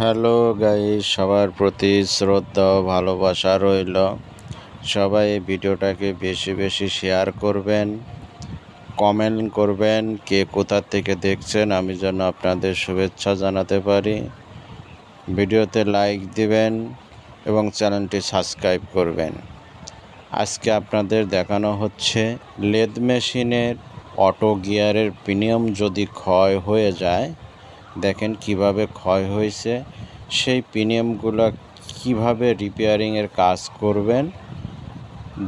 Hello guys, সবার প্রতি শ্রদ্ধা ও ভালোবাসা রইল। সবাই এই ভিডিওটাকে বেশি বেশি শেয়ার করবেন, কমেন্ট করবেন কে কোথা থেকে দেখছেন, আমি যেন আপনাদের শুভেচ্ছা জানাতে পারি। ভিডিওতে লাইক দিবেন এবং চ্যানেলটি সাবস্ক্রাইব করবেন। আজকে আপনাদের দেখানো হচ্ছে লেদ মেশিনের অটো গিয়ারের পিনিয়ম যদি ক্ষয় হয়ে যায়, দেখেন কিভাবে ক্ষয় হয়েছে, সেই পিনিয়মগুলো কিভাবে রিপেয়ারিংয়ের কাজ করবেন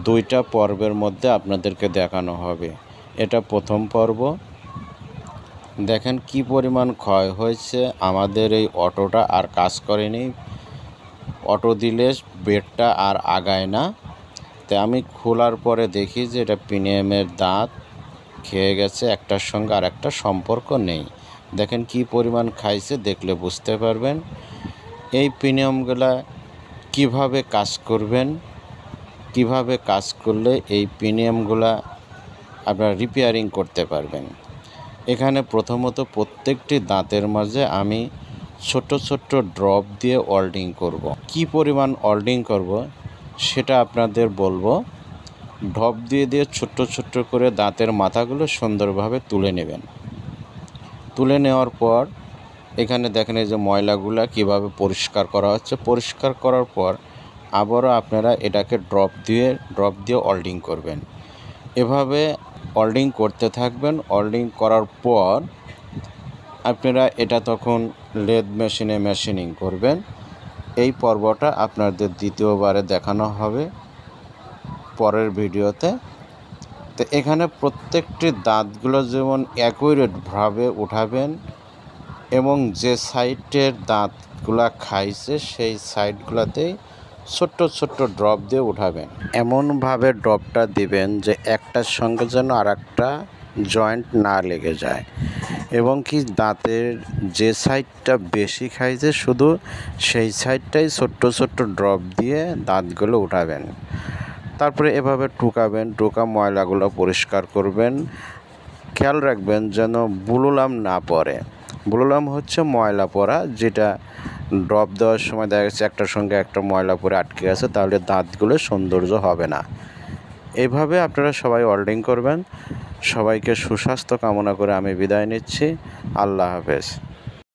দুইটা পর্বের মধ্যে আপনাদেরকে দেখানো হবে। এটা প্রথম পর্ব। দেখেন কি পরিমাণ ক্ষয় হয়েছে। আমাদের এই অটোটা আর কাজ করেনি, অটো দিলে বেডটা আর আগায় না। তাই আমি খোলার পরে দেখি যে এটা পিনিয়মের দাঁত খেয়ে গেছে, একটার সঙ্গে আর একটা সম্পর্ক নেই। দেখেন কি পরিমাণ খাইছে, দেখলে বুঝতে পারবেন। এই পিনিয়মগুলা কিভাবে কাজ করবেন, কিভাবে কাজ করলে এই পিনিয়মগুলা আপনারা রিপেয়ারিং করতে পারবেন। এখানে প্রথমত প্রত্যেকটি দাঁতের মাঝে আমি ছোট ছোট ড্রপ দিয়ে ওয়েল্ডিং করব। কি পরিমাণ ওয়েল্ডিং করব সেটা আপনাদের বলবো। ড্রপ দিয়ে দিয়ে ছোট্ট ছোট্ট করে দাঁতের মাথাগুলো সুন্দরভাবে তুলে নেবেন। তুলে নেওয়ার পর এখানে দেখেন এই যে ময়লাগুলা কিভাবে পরিষ্কার করা হচ্ছে। পরিষ্কার করার পর আবারও আপনারা এটাকে ড্রপ দিয়ে ওয়েল্ডিং করবেন। এভাবে ওয়েল্ডিং করতে থাকবেন। ওয়েল্ডিং করার পর আপনারা এটা তখন লেদ মেশিনে মেশিনিং করবেন। এই পর্বটা আপনাদের দ্বিতীয়বারে দেখানো হবে পরের ভিডিওতে। তো এখানে প্রত্যেকটি দাঁতগুলো যেমন অ্যাকুরেটভাবে উঠাবেন এবং যে সাইডের দাঁতগুলা খাইছে সেই সাইডগুলোতেই ছোট্ট ছোট্ট ড্রপ দিয়ে উঠাবেন। এমনভাবে ড্রপটা দিবেন যে একটার সঙ্গে যেন আর একটা জয়েন্ট না লেগে যায়, এবং কি দাঁতের যে সাইডটা বেশি খাইছে শুধু সেই সাইডটাই ছোট্ট ছোট্ট ড্রপ দিয়ে দাঁতগুলো উঠাবেন। তারপরে এভাবে টুকাবেন, টুকা ময়লাগুলো পরিষ্কার করবেন। খেয়াল রাখবেন যেন বুলুলাম না পড়ে। বুলুলাম হচ্ছে ময়লা পড়া, যেটা ড্রপ দেওয়ার সময় দেখা যাচ্ছে একটার সঙ্গে একটা ময়লা পরে আটকে গেছে, তাহলে দাঁতগুলো সৌন্দর্য হবে না। এইভাবে আপনারা সবাই ওয়েল্ডিং করবেন। সবাইকে সুস্বাস্থ্য কামনা করে আমি বিদায় নিচ্ছি। আল্লাহ হাফেজ।